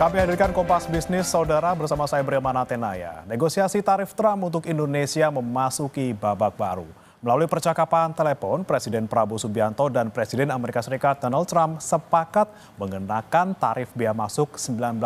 Kami hadirkan Kompas Bisnis, saudara, bersama saya Bremana Tenaya. Negosiasi tarif Trump untuk Indonesia memasuki babak baru. Melalui percakapan telepon, Presiden Prabowo Subianto dan Presiden Amerika Serikat Donald Trump sepakat mengenakan tarif bea masuk 19%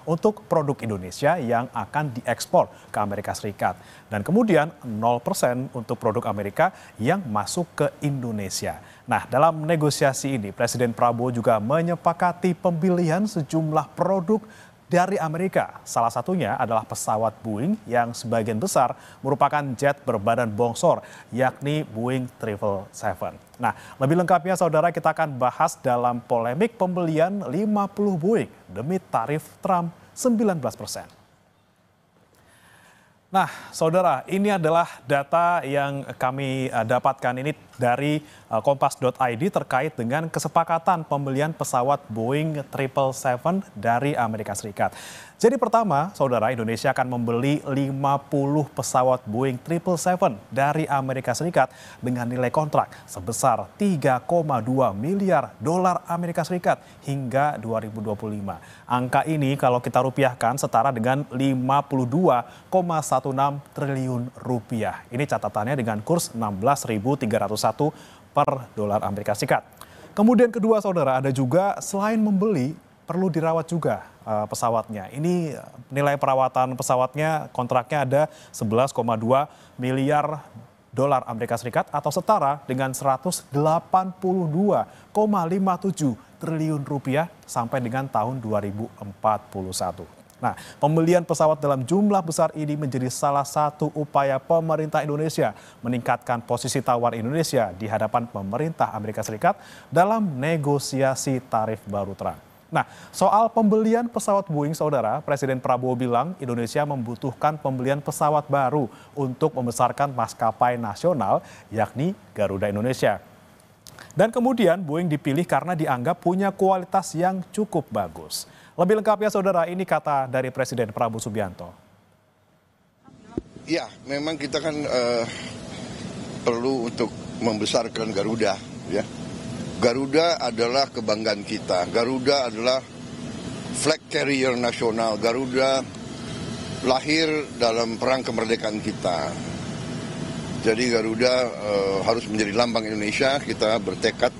untuk produk Indonesia yang akan diekspor ke Amerika Serikat. Dan kemudian 0% untuk produk Amerika yang masuk ke Indonesia. Nah, dalam negosiasi ini, Presiden Prabowo juga menyepakati pembelian sejumlah produk dari Amerika. Salah satunya adalah pesawat Boeing yang sebagian besar merupakan jet berbadan bongsor, yakni Boeing 777. Nah, lebih lengkapnya saudara kita akan bahas dalam polemik pembelian 50 Boeing demi tarif Trump 19%. Nah, saudara, ini adalah data yang kami dapatkan ini dari kompas.id terkait dengan kesepakatan pembelian pesawat Boeing 777 dari Amerika Serikat. Jadi pertama, saudara, Indonesia akan membeli 50 pesawat Boeing 777 dari Amerika Serikat dengan nilai kontrak sebesar 3,2 miliar dolar Amerika Serikat hingga 2025. Angka ini kalau kita rupiahkan setara dengan 52,16 triliun rupiah. Ini catatannya dengan kurs 16.301 per dolar Amerika Serikat. Kemudian kedua, saudara, ada juga selain membeli, perlu dirawat juga pesawatnya. Ini nilai perawatan pesawatnya, kontraknya ada 11,2 miliar dolar Amerika Serikat atau setara dengan 182,57 triliun rupiah sampai dengan tahun 2041. Nah, pembelian pesawat dalam jumlah besar ini menjadi salah satu upaya pemerintah Indonesia meningkatkan posisi tawar Indonesia di hadapan pemerintah Amerika Serikat dalam negosiasi tarif baru Trump. Nah, soal pembelian pesawat Boeing, saudara, Presiden Prabowo bilang Indonesia membutuhkan pembelian pesawat baru untuk membesarkan maskapai nasional, yakni Garuda Indonesia. Dan kemudian Boeing dipilih karena dianggap punya kualitas yang cukup bagus. Lebih lengkapnya, saudara, ini kata dari Presiden Prabowo Subianto. Ya, memang kita kan perlu untuk membesarkan Garuda, ya. Garuda adalah kebanggaan kita. Garuda adalah flag carrier nasional. Garuda lahir dalam perang kemerdekaan kita. Jadi Garuda harus menjadi lambang Indonesia. Kita bertekad,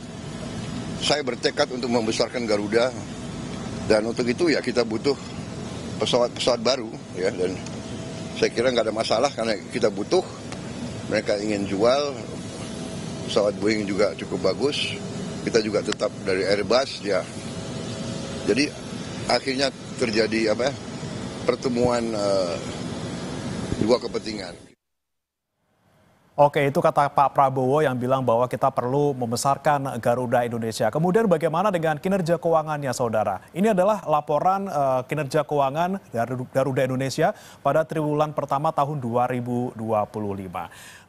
saya bertekad untuk membesarkan Garuda. Dan untuk itu ya kita butuh pesawat-pesawat baru, ya. Dan saya kira nggak ada masalah karena kita butuh. Mereka ingin jual, pesawat Boeing juga cukup bagus. Kita juga tetap dari Airbus, ya. Jadi akhirnya terjadi pertemuan dua kepentingan. Oke, itu kata Pak Prabowo yang bilang bahwa kita perlu membesarkan Garuda Indonesia. Kemudian bagaimana dengan kinerja keuangannya, saudara? Ini adalah laporan kinerja keuangan Garuda Indonesia pada triwulan pertama tahun 2025.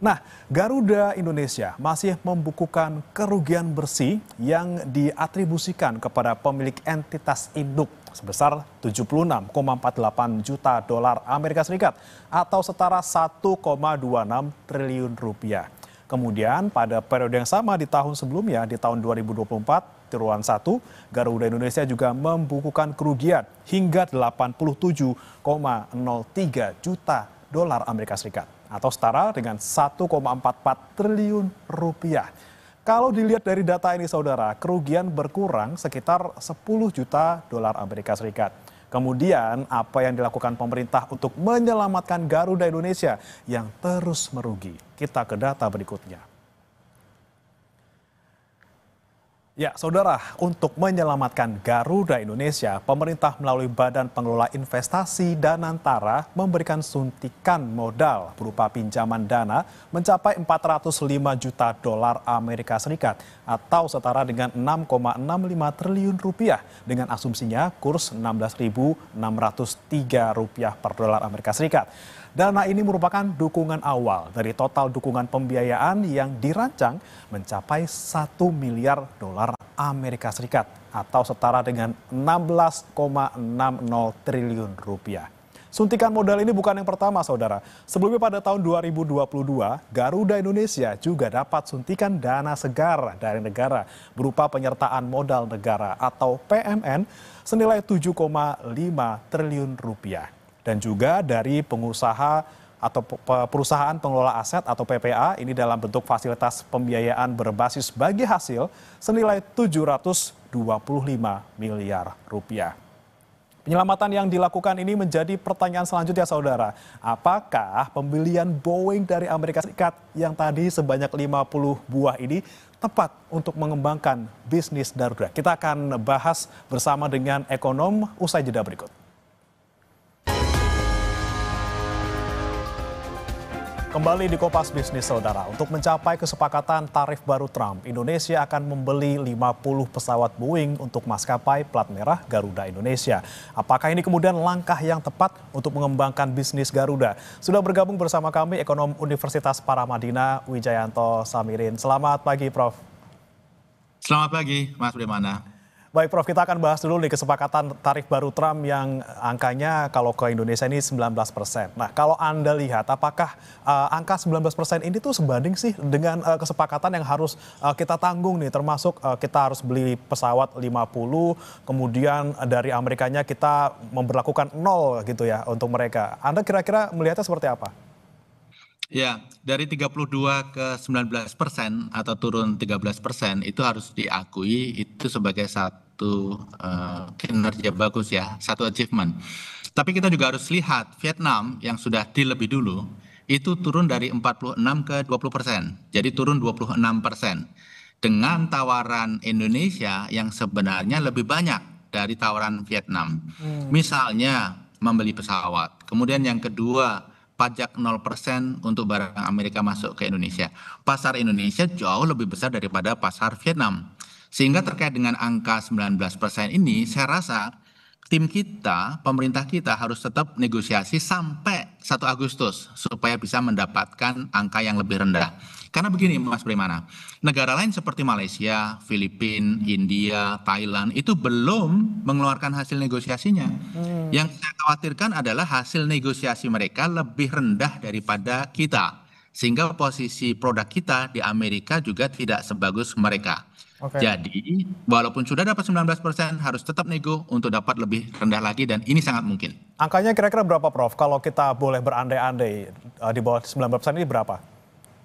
Nah, Garuda Indonesia masih membukukan kerugian bersih yang diatribusikan kepada pemilik entitas induk sebesar 76,48 juta dolar Amerika Serikat atau setara 1,26 triliun rupiah. Kemudian pada periode yang sama di tahun sebelumnya, di tahun 2024, triwulan 1, Garuda Indonesia juga membukukan kerugian hingga 87,03 juta dolar Amerika Serikat atau setara dengan 1,44 triliun rupiah. Kalau dilihat dari data ini, saudara, kerugian berkurang sekitar 10 juta dolar Amerika Serikat. Kemudian apa yang dilakukan pemerintah untuk menyelamatkan Garuda Indonesia yang terus merugi? Kita ke data berikutnya. Ya, saudara, untuk menyelamatkan Garuda Indonesia, pemerintah melalui Badan Pengelola Investasi Danantara memberikan suntikan modal berupa pinjaman dana mencapai 405 juta dolar Amerika Serikat atau setara dengan 6,65 triliun rupiah dengan asumsinya kurs 16.603 rupiah per dolar Amerika Serikat. Dana ini merupakan dukungan awal dari total dukungan pembiayaan yang dirancang mencapai 1 miliar dolar Amerika Serikat atau setara dengan 16,60 triliun rupiah. Suntikan modal ini bukan yang pertama, saudara. Sebelumnya pada tahun 2022, Garuda Indonesia juga dapat suntikan dana segar dari negara berupa penyertaan modal negara atau PMN senilai 7,5 triliun rupiah. Dan juga dari pengusaha atau perusahaan pengelola aset atau PPA ini dalam bentuk fasilitas pembiayaan berbasis bagi hasil senilai 725 miliar rupiah. Penyelamatan yang dilakukan ini menjadi pertanyaan selanjutnya, saudara. Apakah pembelian Boeing dari Amerika Serikat yang tadi sebanyak 50 buah ini tepat untuk mengembangkan bisnis Garuda? Kita akan bahas bersama dengan ekonom usai jeda berikut. Kembali di Kompas Bisnis, saudara. Untuk mencapai kesepakatan tarif baru Trump, Indonesia akan membeli 50 pesawat Boeing untuk maskapai plat merah Garuda Indonesia. Apakah ini kemudian langkah yang tepat untuk mengembangkan bisnis Garuda? Sudah bergabung bersama kami ekonom Universitas Paramadina, Wijayanto Samirin. Selamat pagi, Prof. Selamat pagi, Mas Bremana. Baik, Prof, kita akan bahas dulu nih kesepakatan tarif baru Trump yang angkanya kalau ke Indonesia ini 19%. Nah, kalau Anda lihat apakah angka 19% ini tuh sebanding sih dengan kesepakatan yang harus kita tanggung nih, termasuk kita harus beli pesawat 50, kemudian dari Amerikanya kita memberlakukan 0 gitu ya untuk mereka. Anda kira-kira melihatnya seperti apa? Ya, dari 32 ke 19% atau turun 13% itu harus diakui itu sebagai satu kinerja bagus ya, satu achievement. Tapi kita juga harus lihat Vietnam yang sudah deal lebih dulu itu turun dari 46 ke 20%, jadi turun 26%. Dengan tawaran Indonesia yang sebenarnya lebih banyak dari tawaran Vietnam. Misalnya membeli pesawat, kemudian yang kedua pajak 0% untuk barang Amerika masuk ke Indonesia. Pasar Indonesia jauh lebih besar daripada pasar Vietnam. Sehingga terkait dengan angka 19% ini, saya rasa tim kita, pemerintah kita harus tetap negosiasi sampai 1 Agustus supaya bisa mendapatkan angka yang lebih rendah. Karena begini Mas Primana, negara lain seperti Malaysia, Filipina, India, Thailand itu belum mengeluarkan hasil negosiasinya. Yang saya khawatirkan adalah hasil negosiasi mereka lebih rendah daripada kita. Sehingga posisi produk kita di Amerika juga tidak sebagus mereka. Jadi walaupun sudah dapat 19% harus tetap nego untuk dapat lebih rendah lagi dan ini sangat mungkin. Angkanya kira-kira berapa, Prof? Kalau kita boleh berandai-andai di bawah 19% ini berapa?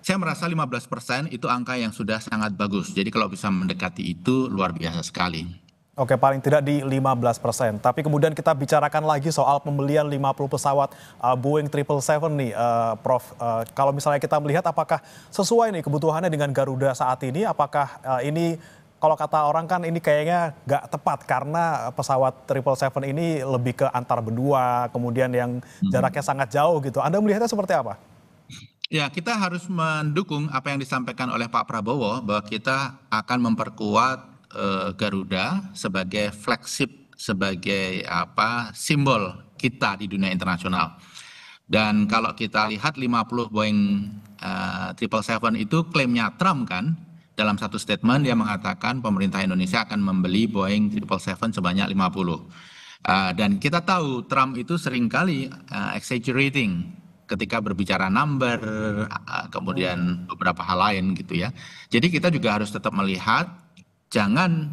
Saya merasa 15% itu angka yang sudah sangat bagus. Jadi kalau bisa mendekati itu luar biasa sekali. Oke, paling tidak di 15%. Tapi kemudian kita bicarakan lagi soal pembelian 50 pesawat Boeing 777 nih, Prof. Kalau misalnya kita melihat apakah sesuai nih kebutuhannya dengan Garuda saat ini, apakah ini kalau kata orang kan ini kayaknya nggak tepat karena pesawat 777 ini lebih ke antar benua, kemudian yang jaraknya sangat jauh gitu. Anda melihatnya seperti apa? Ya, kita harus mendukung apa yang disampaikan oleh Pak Prabowo bahwa kita akan memperkuat Garuda sebagai flagship, sebagai simbol kita di dunia internasional. Dan kalau kita lihat 50 Boeing 777 itu klaimnya Trump kan, dalam satu statement dia mengatakan pemerintah Indonesia akan membeli Boeing 777 sebanyak 50. Dan kita tahu Trump itu seringkali exaggerating ketika berbicara number, kemudian beberapa hal lain gitu ya. Jadi kita juga harus tetap melihat, jangan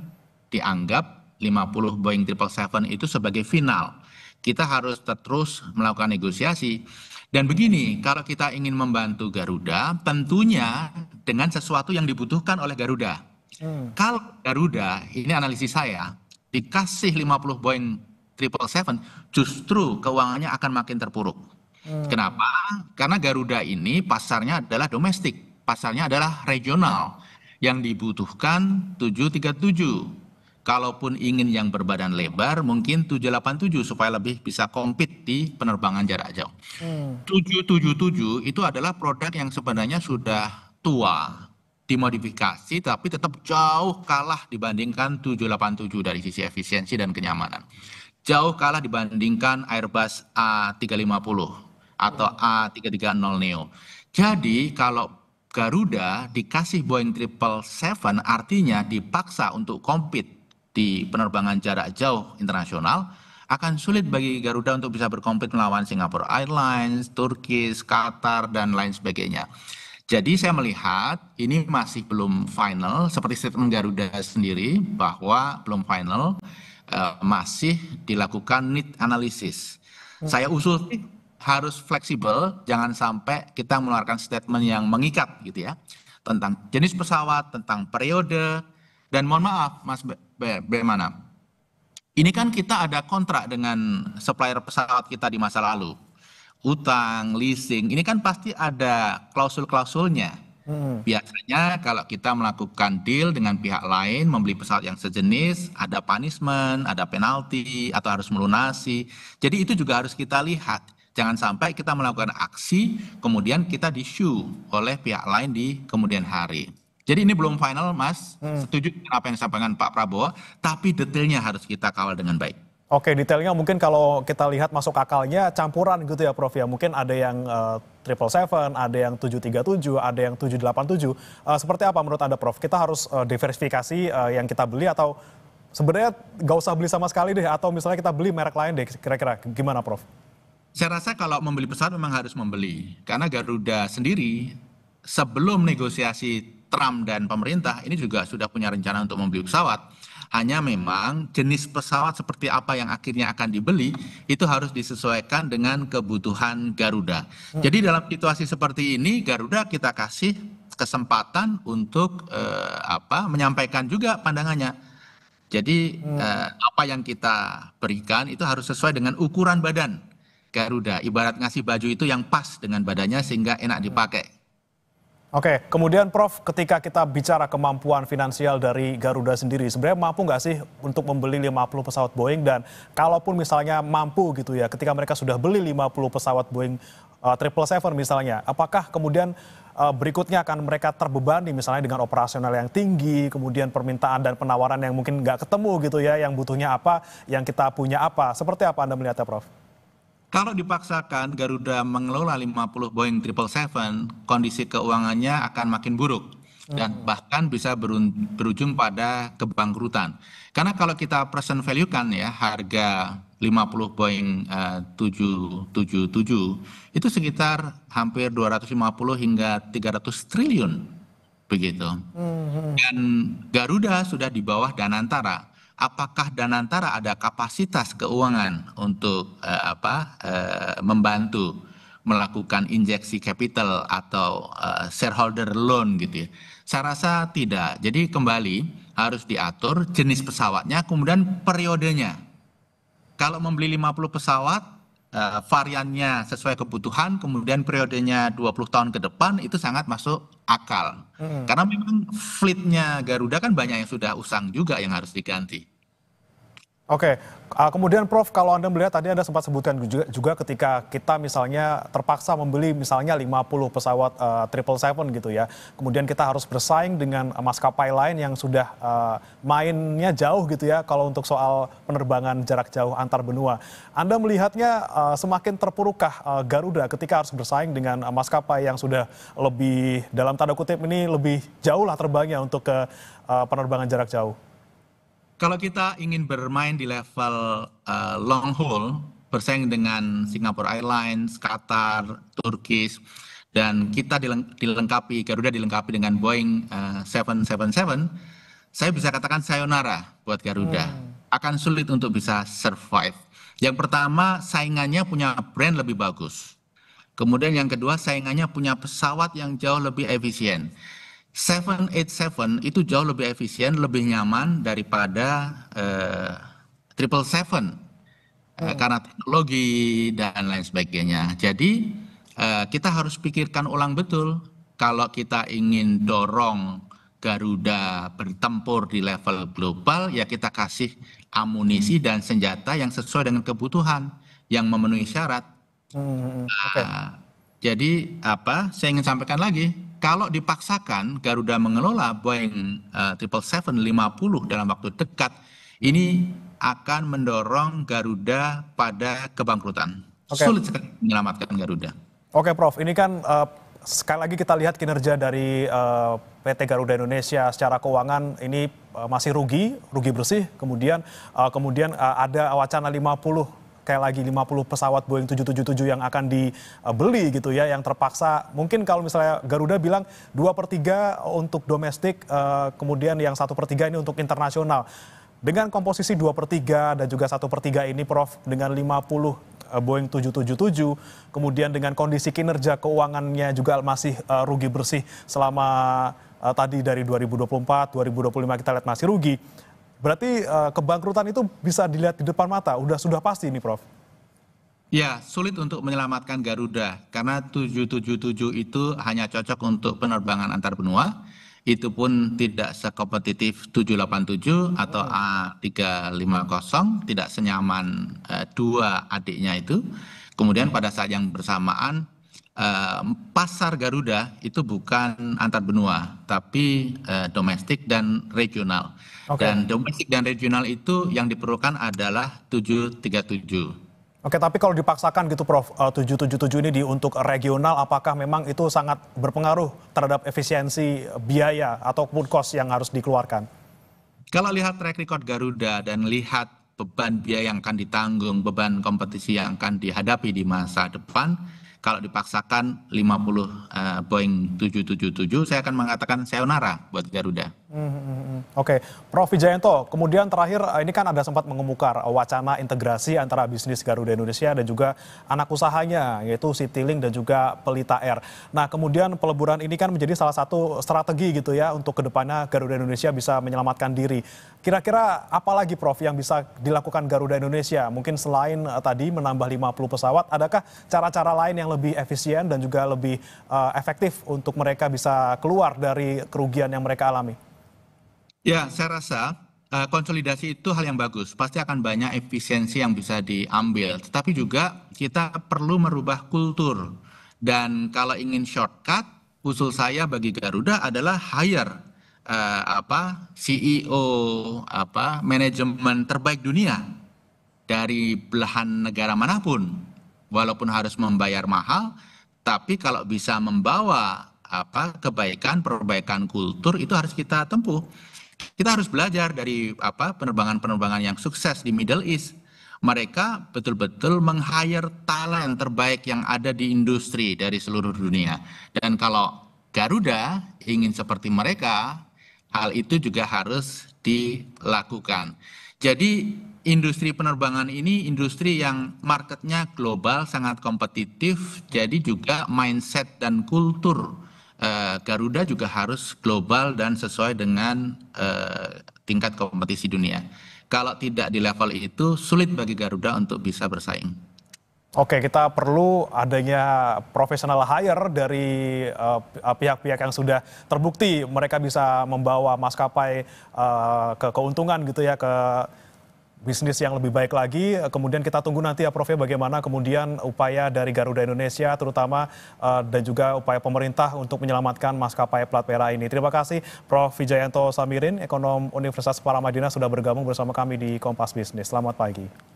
dianggap 50 Boeing 777 itu sebagai final. Kita harus terus melakukan negosiasi. Dan begini, kalau kita ingin membantu Garuda, tentunya dengan sesuatu yang dibutuhkan oleh Garuda. Kalau Garuda, ini analisis saya, dikasih 50 Boeing 777, justru keuangannya akan makin terpuruk. Kenapa? Karena Garuda ini pasarnya adalah domestik, pasarnya adalah regional. Yang dibutuhkan 737. Kalaupun ingin yang berbadan lebar, mungkin 787 supaya lebih bisa compete di penerbangan jarak jauh. 777 itu adalah produk yang sebenarnya sudah tua, dimodifikasi, tapi tetap jauh kalah dibandingkan 787 dari sisi efisiensi dan kenyamanan. Jauh kalah dibandingkan Airbus A350 atau A330neo. Jadi kalau Garuda dikasih Boeing 777 artinya dipaksa untuk compete di penerbangan jarak jauh internasional akan sulit bagi Garuda untuk bisa berkompet melawan Singapore Airlines, Turkish, Qatar, dan lain sebagainya. Jadi saya melihat ini masih belum final, seperti statement Garuda sendiri bahwa belum final, masih dilakukan need analysis. Saya usul sih harus fleksibel, jangan sampai kita mengeluarkan statement yang mengikat gitu ya, tentang jenis pesawat, tentang periode, dan mohon maaf Mas Bremana, ini kan kita ada kontrak dengan supplier pesawat kita di masa lalu. Utang, leasing, ini kan pasti ada klausul-klausulnya. Biasanya kalau kita melakukan deal dengan pihak lain, membeli pesawat yang sejenis, ada punishment, ada penalti, atau harus melunasi. Jadi itu juga harus kita lihat. Jangan sampai kita melakukan aksi, kemudian kita di-sue oleh pihak lain di kemudian hari. Jadi ini belum final, Mas. Setuju dengan apa yang disampaikan Pak Prabowo, tapi detailnya harus kita kawal dengan baik. Oke, detailnya mungkin kalau kita lihat masuk akalnya campuran gitu ya Prof ya. Mungkin ada yang 777, ada yang 737, ada yang 787. Seperti apa menurut Anda Prof? Kita harus diversifikasi yang kita beli atau sebenarnya nggak usah beli sama sekali deh, atau misalnya kita beli merek lain deh, kira-kira gimana Prof? Saya rasa kalau membeli pesawat memang harus membeli. Karena Garuda sendiri sebelum negosiasi Trump dan pemerintah ini juga sudah punya rencana untuk membeli pesawat. Hanya memang jenis pesawat seperti apa yang akhirnya akan dibeli itu harus disesuaikan dengan kebutuhan Garuda. Jadi dalam situasi seperti ini Garuda kita kasih kesempatan untuk menyampaikan juga pandangannya. Jadi apa yang kita berikan itu harus sesuai dengan ukuran badan Garuda. Ibarat ngasih baju itu yang pas dengan badannya sehingga enak dipakai. Oke, kemudian Prof, ketika kita bicara kemampuan finansial dari Garuda sendiri, sebenarnya mampu nggak sih untuk membeli 50 pesawat Boeing, dan kalaupun misalnya mampu gitu ya, ketika mereka sudah beli 50 pesawat Boeing 777 misalnya, apakah kemudian berikutnya akan mereka terbebani misalnya dengan operasional yang tinggi, kemudian permintaan dan penawaran yang mungkin nggak ketemu gitu ya, yang butuhnya apa, yang kita punya apa, seperti apa Anda melihatnya Prof? Kalau dipaksakan Garuda mengelola 50 Boeing 777, kondisi keuangannya akan makin buruk dan bahkan bisa berujung pada kebangkrutan. Karena kalau kita present value kan ya, harga 50 Boeing 777 itu sekitar hampir 250 hingga 300 triliun begitu. Dan Garuda sudah di bawah Danantara. Apakah Danantara ada kapasitas keuangan untuk membantu melakukan injeksi capital atau shareholder loan gitu ya? Saya rasa tidak. Jadi kembali harus diatur jenis pesawatnya, kemudian periodenya. Kalau membeli 50 pesawat, variannya sesuai kebutuhan, kemudian periodenya 20 tahun ke depan, itu sangat masuk akal. Karena memang fleetnya Garuda kan banyak yang sudah usang juga yang harus diganti. Oke, kemudian Prof, kalau Anda melihat tadi Anda sempat sebutkan juga ketika kita misalnya terpaksa membeli misalnya 50 pesawat 777 gitu ya, kemudian kita harus bersaing dengan maskapai lain yang sudah mainnya jauh gitu ya kalau untuk soal penerbangan jarak jauh antar benua. Anda melihatnya semakin terpurukkah Garuda ketika harus bersaing dengan maskapai yang sudah lebih, dalam tanda kutip ini, lebih jauh lah terbangnya untuk ke penerbangan jarak jauh? Kalau kita ingin bermain di level long haul, bersaing dengan Singapore Airlines, Qatar, Turkish, dan kita Garuda dilengkapi dengan Boeing 777, saya bisa katakan sayonara buat Garuda. Akan sulit untuk bisa survive. Yang pertama, saingannya punya brand lebih bagus. Kemudian yang kedua, saingannya punya pesawat yang jauh lebih efisien. 787 itu jauh lebih efisien, lebih nyaman daripada 777 karena teknologi dan lain sebagainya. Jadi kita harus pikirkan ulang betul kalau kita ingin dorong Garuda bertempur di level global, ya kita kasih amunisi dan senjata yang sesuai dengan kebutuhan yang memenuhi syarat. Jadi saya ingin sampaikan lagi, kalau dipaksakan Garuda mengelola Boeing 777 50 dalam waktu dekat, ini akan mendorong Garuda pada kebangkrutan. Sulit sekali menyelamatkan Garuda. Oke Prof, ini kan sekali lagi kita lihat kinerja dari PT Garuda Indonesia secara keuangan ini masih rugi bersih. Kemudian ada wacana 50 pesawat Boeing 777 yang akan dibeli gitu ya, yang terpaksa mungkin kalau misalnya Garuda bilang 2/3 untuk domestik, kemudian yang 1/3 ini untuk internasional. Dengan komposisi 2/3 dan juga 1/3 ini Prof, dengan 50 Boeing 777, kemudian dengan kondisi kinerja keuangannya juga masih rugi bersih selama tadi dari 2024, 2025 kita lihat masih rugi. Berarti kebangkrutan itu bisa dilihat di depan mata, sudah pasti ini Prof. Ya, sulit untuk menyelamatkan Garuda karena 777 itu hanya cocok untuk penerbangan antar benua. Itu pun tidak sekompetitif 787 atau A350, tidak senyaman dua adiknya itu. Kemudian pada saat yang bersamaan pasar Garuda itu bukan antar benua, tapi domestik dan regional. Dan domestik dan regional itu yang diperlukan adalah 737. Oke, tapi kalau dipaksakan gitu Prof, 777 ini untuk regional, apakah memang itu sangat berpengaruh terhadap efisiensi biaya ataupun kos yang harus dikeluarkan? Kalau lihat track record Garuda dan lihat beban biaya yang akan ditanggung, beban kompetisi yang akan dihadapi di masa depan, kalau dipaksakan 50 Boeing 777, saya akan mengatakan sayonara buat Garuda. Oke, Prof Wijayanto, kemudian terakhir ini kan ada sempat mengemuka wacana integrasi antara bisnis Garuda Indonesia dan juga anak usahanya, yaitu Citylink dan juga Pelita Air. Nah, kemudian peleburan ini kan menjadi salah satu strategi gitu ya untuk kedepannya Garuda Indonesia bisa menyelamatkan diri. Kira-kira apa lagi Prof yang bisa dilakukan Garuda Indonesia? Mungkin selain tadi menambah 50 pesawat, adakah cara-cara lain yang lebih efisien dan juga lebih efektif untuk mereka bisa keluar dari kerugian yang mereka alami? Ya, saya rasa konsolidasi itu hal yang bagus. Pasti akan banyak efisiensi yang bisa diambil. Tetapi juga kita perlu merubah kultur. Dan kalau ingin shortcut, usul saya bagi Garuda adalah hire CEO, manajemen terbaik dunia dari belahan negara manapun. Walaupun harus membayar mahal, tapi kalau bisa membawa kebaikan, perbaikan kultur itu harus kita tempuh. Kita harus belajar dari penerbangan-penerbangan yang sukses di Middle East. Mereka betul-betul meng-hire talent terbaik yang ada di industri dari seluruh dunia. Dan kalau Garuda ingin seperti mereka, hal itu juga harus dilakukan. Jadi industri penerbangan ini industri yang marketnya global, sangat kompetitif. Jadi juga mindset dan kultur Garuda juga harus global dan sesuai dengan tingkat kompetisi dunia. Kalau tidak di level itu, sulit bagi Garuda untuk bisa bersaing. Oke, kita perlu adanya professional hire dari pihak-pihak yang sudah terbukti mereka bisa membawa maskapai ke keuntungan gitu ya, ke bisnis yang lebih baik lagi. Kemudian kita tunggu nanti ya Prof ya, bagaimana kemudian upaya dari Garuda Indonesia terutama dan juga upaya pemerintah untuk menyelamatkan maskapai plat merah ini. Terima kasih Prof Wijayanto Samirin, ekonom Universitas Paramadina sudah bergabung bersama kami di Kompas Bisnis. Selamat pagi.